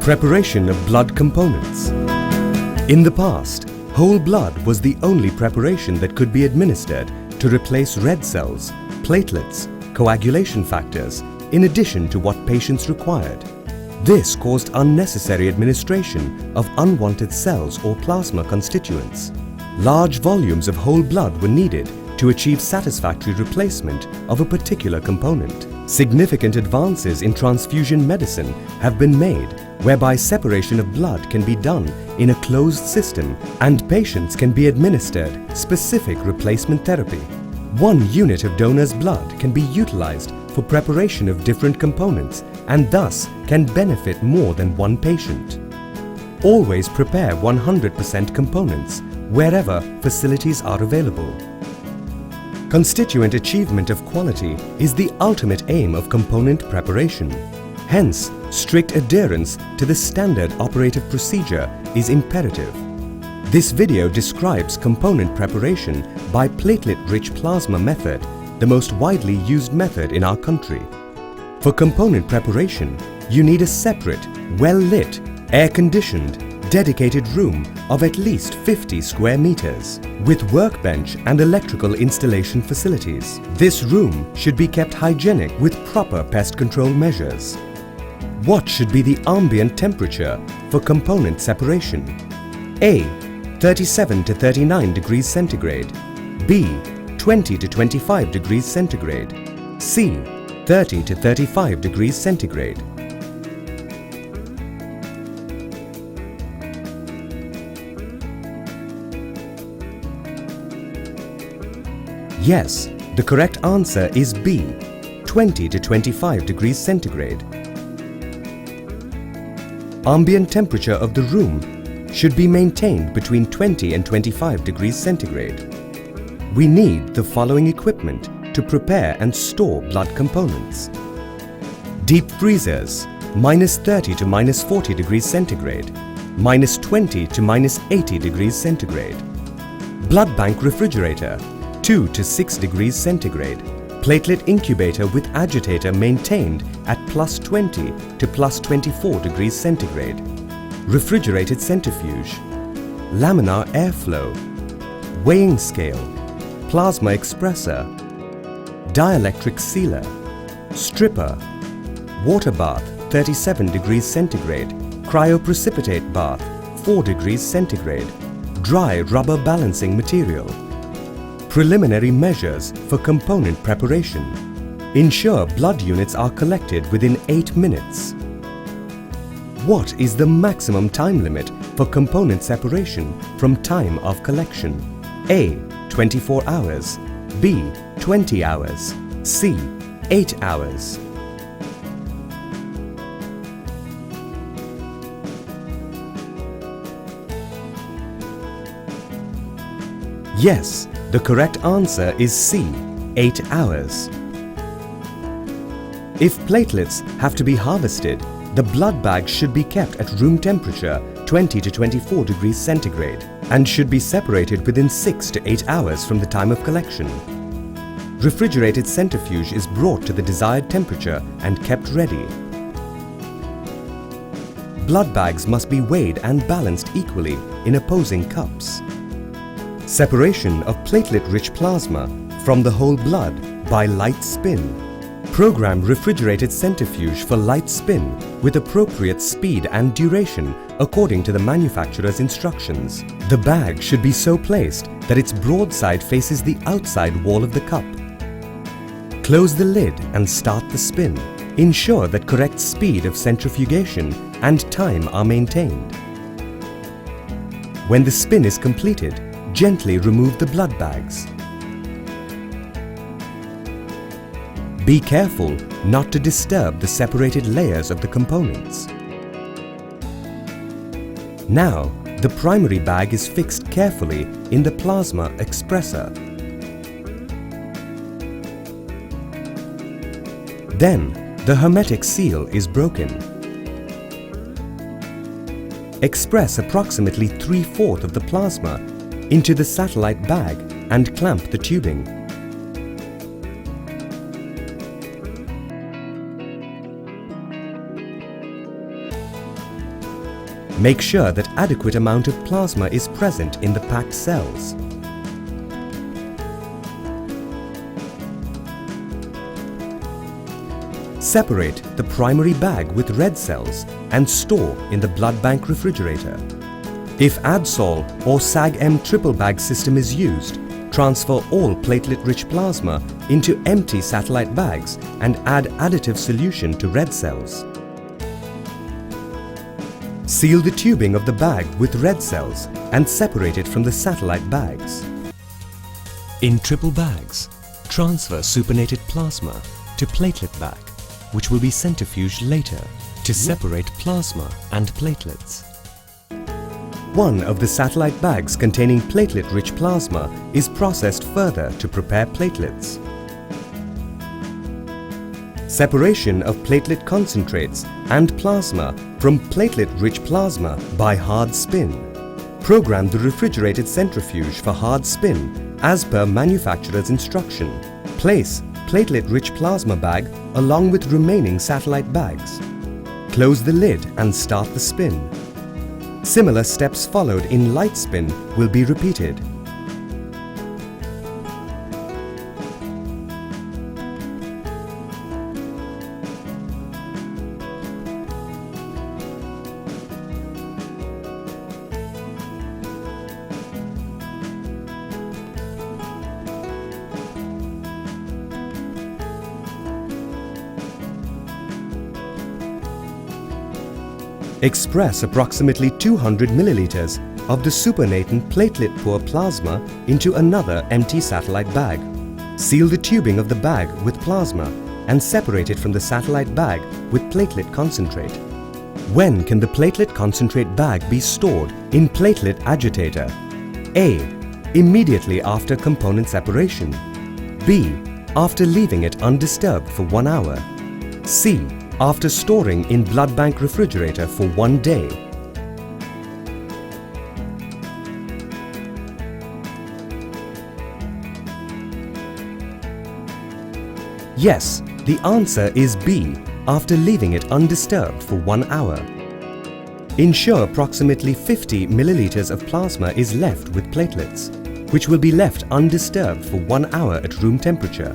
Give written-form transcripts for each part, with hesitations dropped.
Preparation of blood components. In the past, whole blood was the only preparation that could be administered to replace red cells, platelets, coagulation factors, in addition to what patients required. This caused unnecessary administration of unwanted cells or plasma constituents. Large volumes of whole blood were needed to achieve satisfactory replacement of a particular component. Significant advances in transfusion medicine have been made whereby separation of blood can be done in a closed system and patients can be administered specific replacement therapy. 1 unit of donor's blood can be utilized for preparation of different components and thus can benefit more than one patient. Always prepare 100% components wherever facilities are available. Constituent achievement of quality is the ultimate aim of component preparation. Hence, strict adherence to the standard operative procedure is imperative. This video describes component preparation by platelet-rich plasma method, the most widely used method in our country. For component preparation, you need a separate, well-lit, air-conditioned, dedicated room of at least 50 square meters with workbench and electrical installation facilities. This room should be kept hygienic with proper pest control measures. What should be the ambient temperature for component separation? A. 37 to 39 degrees centigrade. B. 20 to 25 degrees centigrade. C. 30 to 35 degrees centigrade. Yes, the correct answer is B. 20 to 25 degrees centigrade. Ambient temperature of the room should be maintained between 20 and 25 degrees centigrade. We need the following equipment to prepare and store blood components. Deep freezers, -30 to -40 degrees centigrade, -20 to -80 degrees centigrade. Blood bank refrigerator, 2 to 6 degrees centigrade. Platelet incubator with agitator maintained at +20 to +24 degrees centigrade. Refrigerated centrifuge. Laminar airflow. Weighing scale. Plasma expressor. Dielectric sealer. Stripper. Water bath 37 degrees centigrade. Cryoprecipitate bath 4 degrees centigrade. Dry rubber balancing material. Preliminary measures for component preparation. Ensure blood units are collected within 8 minutes. What is the maximum time limit for component separation from time of collection? A. 24 hours. B. 20 hours. C. 8 hours. Yes, the correct answer is C. 8 hours. If platelets have to be harvested, the blood bags should be kept at room temperature 20 to 24 degrees centigrade and should be separated within 6 to 8 hours from the time of collection. Refrigerated centrifuge is brought to the desired temperature and kept ready. Blood bags must be weighed and balanced equally in opposing cups. Separation of platelet-rich plasma from the whole blood by light spin. Program refrigerated centrifuge for light spin with appropriate speed and duration according to the manufacturer's instructions. The bag should be so placed that its broadside faces the outside wall of the cup. Close the lid and start the spin. Ensure that correct speed of centrifugation and time are maintained. When the spin is completed, gently remove the blood bags. Be careful not to disturb the separated layers of the components. Now, the primary bag is fixed carefully in the plasma expressor. Then, the hermetic seal is broken. Express approximately 3/4 of the plasma into the satellite bag and clamp the tubing. Make sure that adequate amount of plasma is present in the packed cells. Separate the primary bag with red cells and store in the blood bank refrigerator. If Adsol or SAG-M triple bag system is used, transfer all platelet-rich plasma into empty satellite bags and add additive solution to red cells. Seal the tubing of the bag with red cells and separate it from the satellite bags. In triple bags, transfer supernated plasma to platelet bag, which will be centrifuged later to separate plasma and platelets. One of the satellite bags containing platelet-rich plasma is processed further to prepare platelets. Separation of platelet concentrates and plasma from platelet-rich plasma by hard spin. Program the refrigerated centrifuge for hard spin as per manufacturer's instruction. Place platelet-rich plasma bag along with remaining satellite bags. Close the lid and start the spin. Similar steps followed in light spin will be repeated. Express approximately 200 milliliters of the supernatant platelet-poor plasma into another empty satellite bag. Seal the tubing of the bag with plasma and separate it from the satellite bag with platelet concentrate. When can the platelet concentrate bag be stored in platelet agitator? A. Immediately after component separation. B. After leaving it undisturbed for 1 hour. C. After storing in blood bank refrigerator for 1 day. Yes, the answer is B, after leaving it undisturbed for 1 hour. Ensure approximately 50 milliliters of plasma is left with platelets, which will be left undisturbed for 1 hour at room temperature.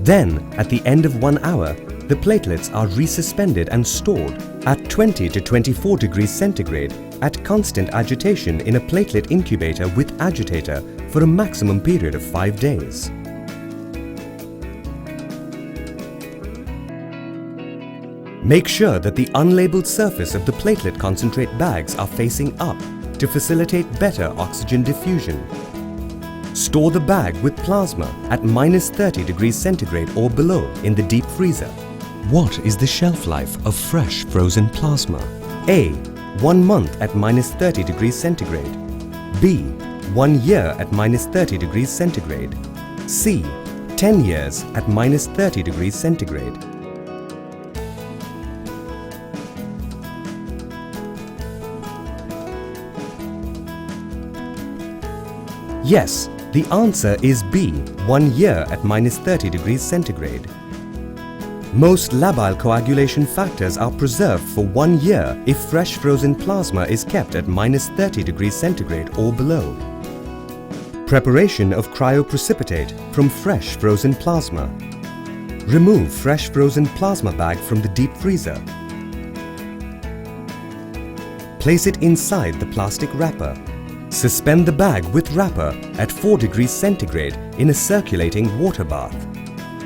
Then, at the end of 1 hour, the platelets are resuspended and stored at 20 to 24 degrees centigrade at constant agitation in a platelet incubator with agitator for a maximum period of 5 days. Make sure that the unlabeled surface of the platelet concentrate bags are facing up to facilitate better oxygen diffusion. Store the bag with plasma at -30 degrees centigrade or below in the deep freezer. What is the shelf life of fresh frozen plasma? A. 1 month at -30 degrees centigrade. B. 1 year at -30 degrees centigrade. C. 10 years at -30 degrees centigrade. Yes, the answer is B. 1 year at -30 degrees centigrade. Most labile coagulation factors are preserved for 1 year if fresh frozen plasma is kept at -30 degrees centigrade or below. Preparation of cryoprecipitate from fresh frozen plasma. Remove fresh frozen plasma bag from the deep freezer. Place it inside the plastic wrapper. Suspend the bag with wrapper at 4 degrees centigrade in a circulating water bath.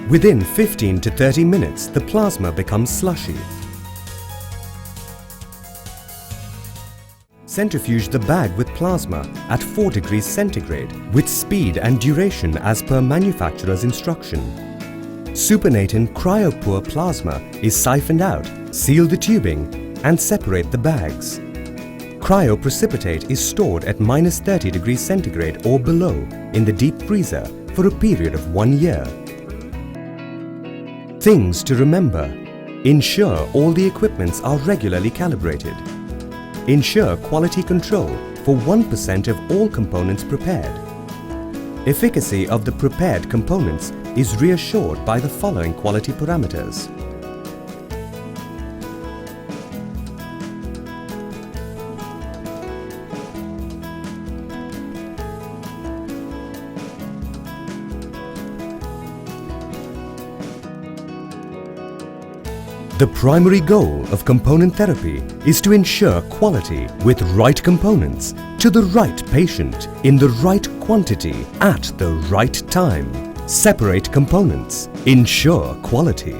Within 15 to 30 minutes, the plasma becomes slushy. Centrifuge the bag with plasma at 4 degrees centigrade with speed and duration as per manufacturer's instruction. Supernatant cryopoor plasma is siphoned out, seal the tubing and separate the bags. Cryoprecipitate is stored at -30 degrees centigrade or below in the deep freezer for a period of 1 year. Things to remember. Ensure all the equipments are regularly calibrated. Ensure quality control for 1% of all components prepared. Efficacy of the prepared components is reassured by the following quality parameters. The primary goal of component therapy is to ensure quality with right components to the right patient in the right quantity at the right time. Separate components. Ensure quality.